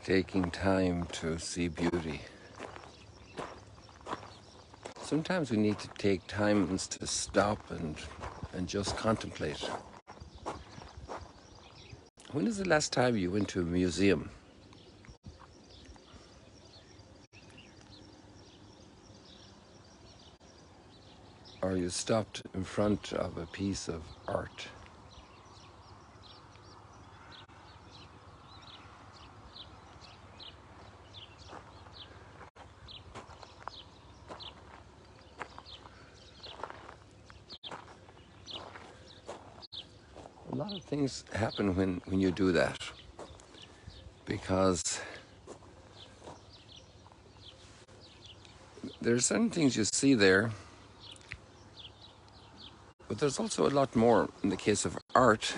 taking time to see beauty. Sometimes we need to take times to stop and just contemplate. When is the last time you went to a museum? Or you stopped in front of a piece of art? A lot of things happen when you do that, because there are certain things you see there, but there's also a lot more. In the case of art,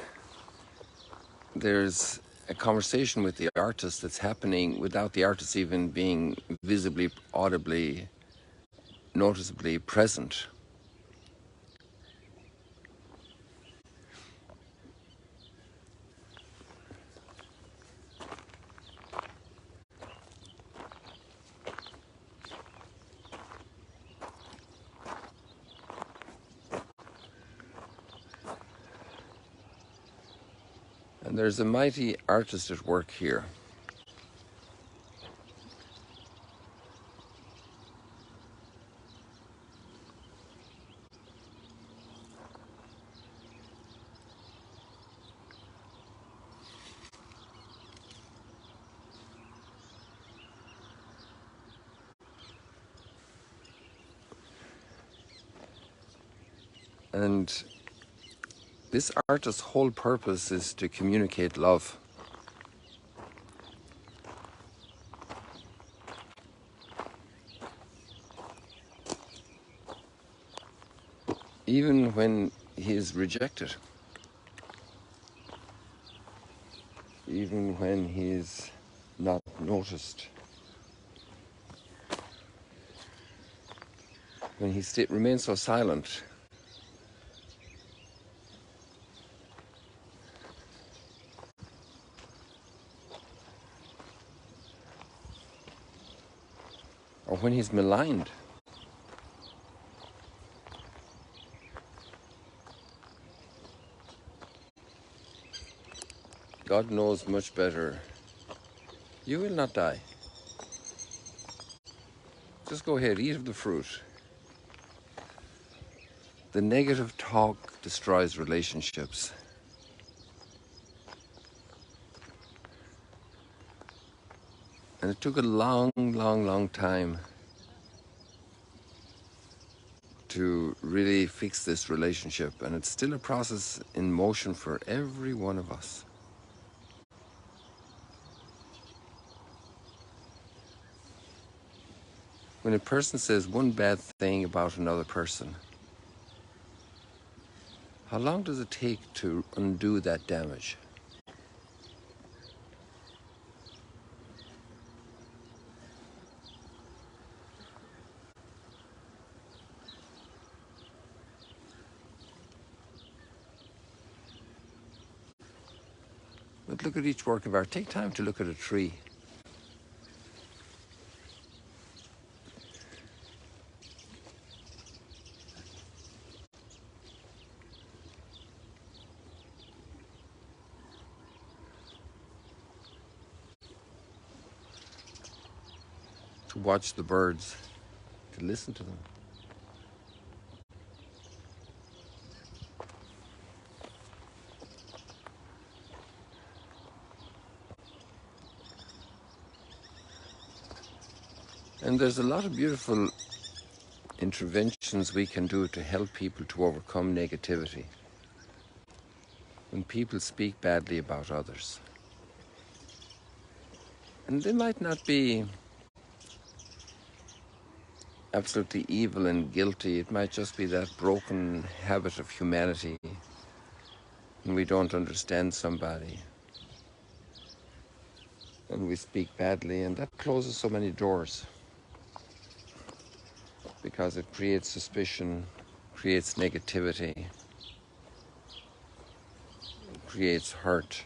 there's a conversation with the artist that's happening without the artist even being visibly, audibly, noticeably present. And there's a mighty artist at work here. And this artist's whole purpose is to communicate love. Even when he is rejected, even when he is not noticed, when he remains so silent, or when he's maligned. God knows much better. You will not die. Just go ahead, eat of the fruit. The negative talk destroys relationships. And it took a long, long, long time to really fix this relationship. And it's still a process in motion for every one of us. When a person says one bad thing about another person, how long does it take to undo that damage? But look at each work of art. Take time to look at a tree. To watch the birds, to listen to them. And there's a lot of beautiful interventions we can do to help people to overcome negativity. When people speak badly about others, and they might not be absolutely evil and guilty, it might just be that broken habit of humanity when we don't understand somebody and we speak badly, and that closes so many doors because it creates suspicion, creates negativity, creates hurt.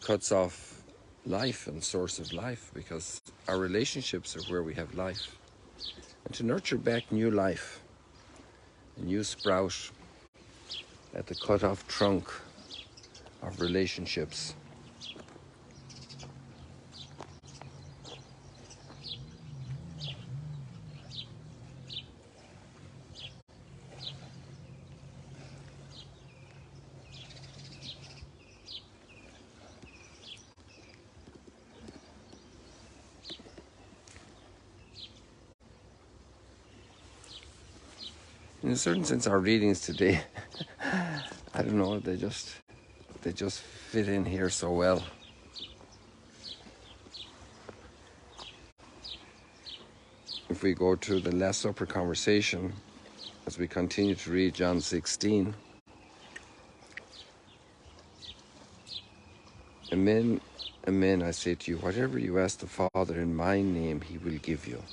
cuts off life and source of life, because our relationships are where we have life. And to nurture back new life, a new sprout at the cut off trunk of relationships. In a certain sense, our readings today, I don't know, they just fit in here so well. If we go to the Last Supper conversation, as we continue to read John 16, Amen, amen, I say to you, whatever you ask the Father in my name, he will give you.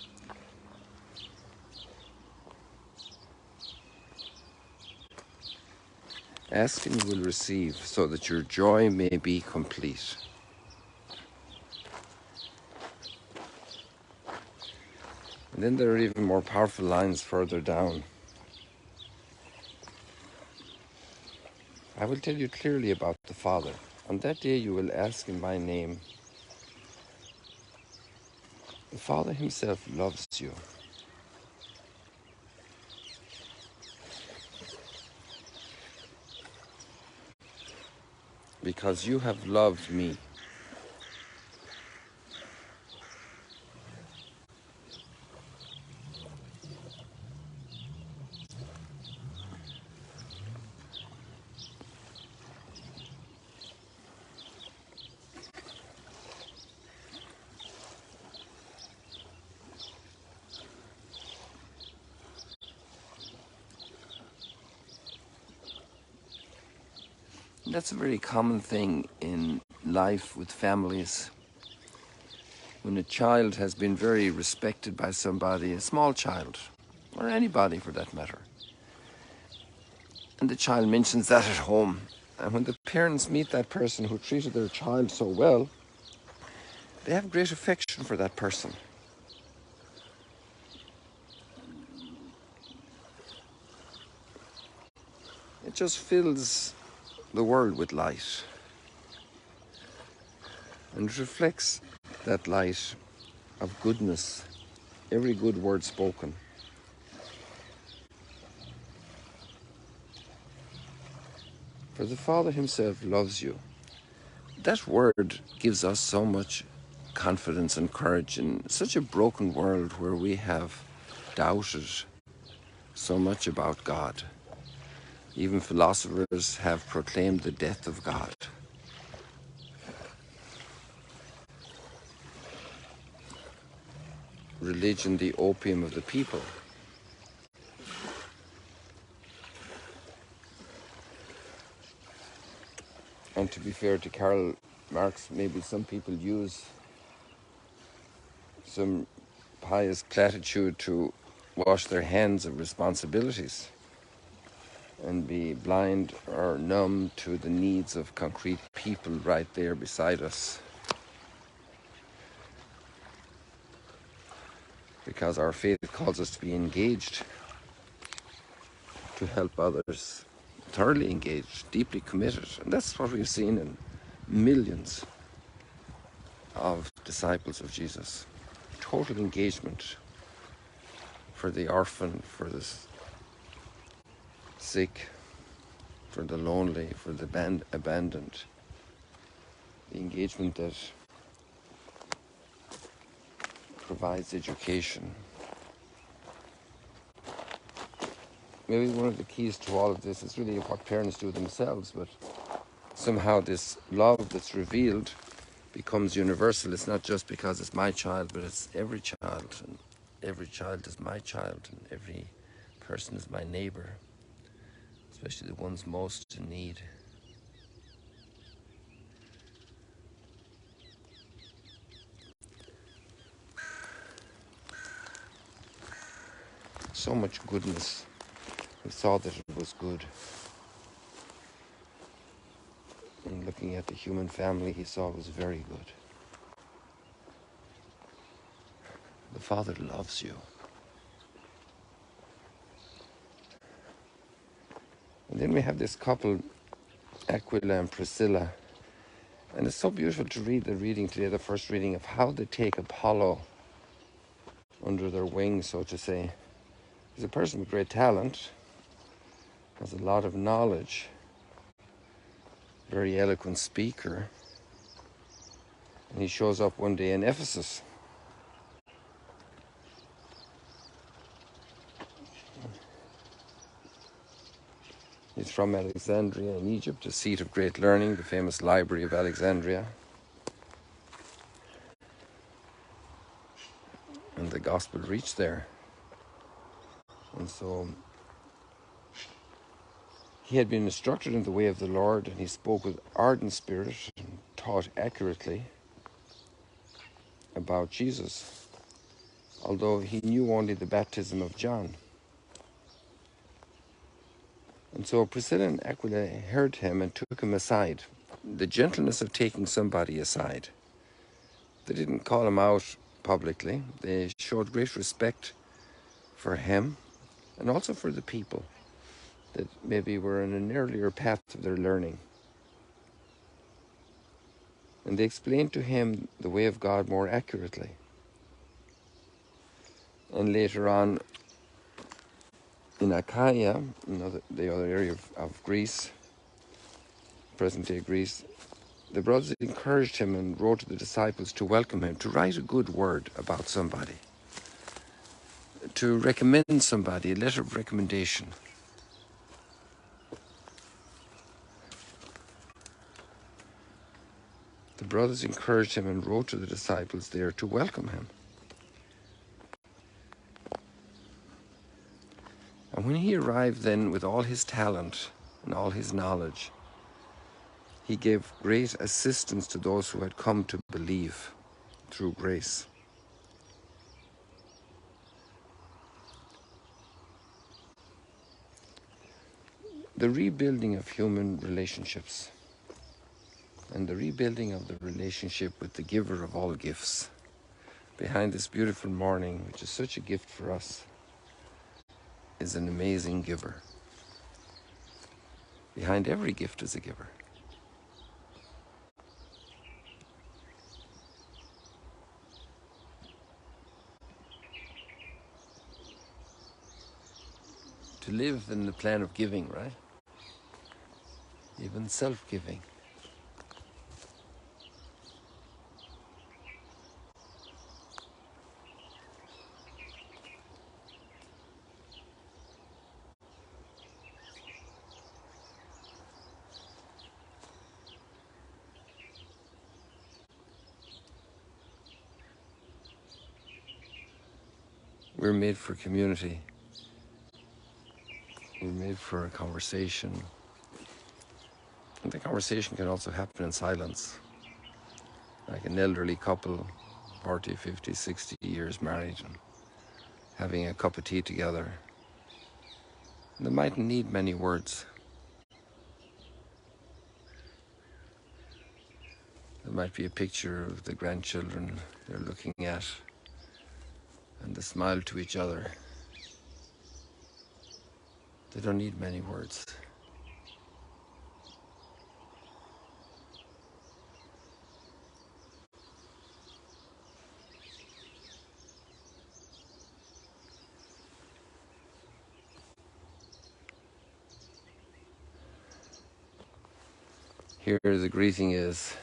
Ask and you will receive, so that your joy may be complete. And then there are even more powerful lines further down. I will tell you clearly about the Father. On that day you will ask in my name. The Father himself loves you. Because you have loved me. That's a very common thing in life with families. When a child has been very respected by somebody, a small child, or anybody for that matter, and the child mentions that at home, and when the parents meet that person who treated their child so well, they have great affection for that person. It just fills the world with light, and it reflects that light of goodness, every good word spoken. For the Father himself loves you. That word gives us so much confidence and courage in such a broken world where we have doubted so much about God. Even philosophers have proclaimed the death of God. Religion, the opium of the people. And to be fair to Karl Marx, maybe some people use some pious platitude to wash their hands of responsibilities and be blind or numb to the needs of concrete people right there beside us. Because our faith calls us to be engaged, to help others, thoroughly engaged, deeply committed. And that's what we've seen in millions of disciples of Jesus. Total engagement for the orphan, for the sick, for the lonely, for the abandoned. The engagement that provides education. Maybe one of the keys to all of this is really what parents do themselves, but somehow this love that's revealed becomes universal. It's not just because it's my child, but it's every child, and every child is my child, and every person is my neighbor, especially the ones most in need. So much goodness. We saw that it was good. And looking at the human family, he saw it was very good. The Father loves you. And then we have this couple, Aquila and Priscilla. And it's so beautiful to read the reading today, the first reading of how they take Apollo under their wing, so to say. He's a person with great talent, has a lot of knowledge, very eloquent speaker. And he shows up one day in Ephesus. He's from Alexandria in Egypt, the seat of great learning, the famous Library of Alexandria. And the gospel reached there. And so he had been instructed in the way of the Lord, and he spoke with ardent spirit and taught accurately about Jesus, although he knew only the baptism of John. And so Priscilla and Aquila heard him and took him aside. The gentleness of taking somebody aside. They didn't call him out publicly. They showed great respect for him and also for the people that maybe were in an earlier path of their learning. And they explained to him the way of God more accurately. And later on, in Achaia, the other area of Greece, present-day Greece, the brothers encouraged him and wrote to the disciples to welcome him, to write a good word about somebody, to recommend somebody, a letter of recommendation. The brothers encouraged him and wrote to the disciples there to welcome him. And when he arrived then with all his talent and all his knowledge, he gave great assistance to those who had come to believe through grace. The rebuilding of human relationships and the rebuilding of the relationship with the giver of all gifts behind this beautiful morning, which is such a gift for us, is an amazing giver. Behind every gift is a giver. To live in the plan of giving, right? Even self-giving. We're made for community. We're made for a conversation. And the conversation can also happen in silence. Like an elderly couple, 40, 50, 60 years married, and having a cup of tea together. They mightn't need many words. There might be a picture of the grandchildren they're looking at, and they smile to each other. They don't need many words. Here the greeting is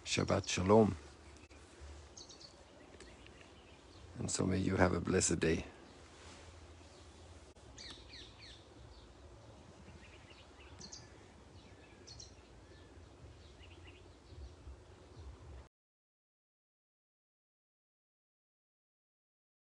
Shabbat Shalom. And so may you have a blessed day.